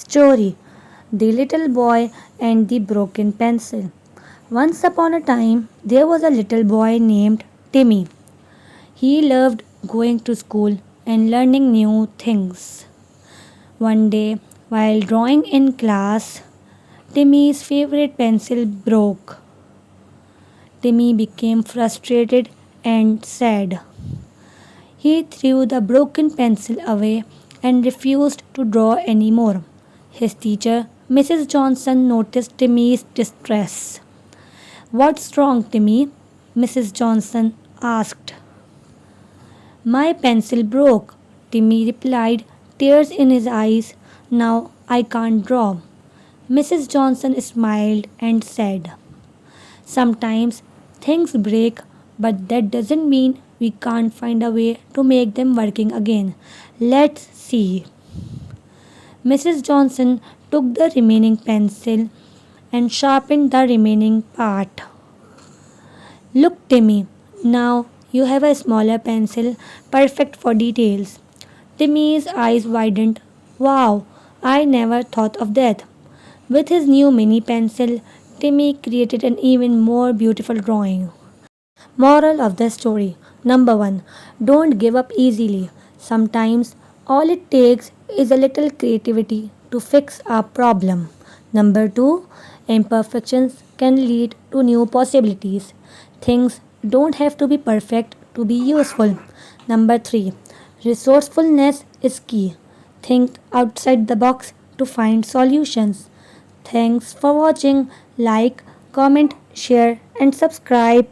Story: The Little Boy and the Broken Pencil. Once upon a time, there was a little boy named Timmy. He loved going to school and learning new things. One day, while drawing in class, Timmy's favorite pencil broke. Timmy became frustrated and sad. He threw the broken pencil away and refused to draw any more. His teacher, Mrs. Johnson, noticed Timmy's distress. "What's wrong, Timmy?" Mrs. Johnson asked. "My pencil broke," Timmy replied, tears in his eyes. "Now I can't draw." Mrs. Johnson smiled and said, "Sometimes things break, but that doesn't mean we can't find a way to make them working again. Let's see." Mrs. Johnson took the remaining pencil and sharpened the remaining part. "Look, Timmy, now you have a smaller pencil, perfect for details." Timmy's eyes widened. "Wow, I never thought of that." With his new mini pencil, Timmy created an even more beautiful drawing. Moral of the story: Number 1. Don't give up easily. Sometimes all it takes is a little creativity to fix a problem. Number 2. Imperfections can lead to new possibilities. Things don't have to be perfect to be useful. Number 3. Resourcefulness is key. Think outside the box to find solutions. Thanks for watching. Like, comment, share, and subscribe.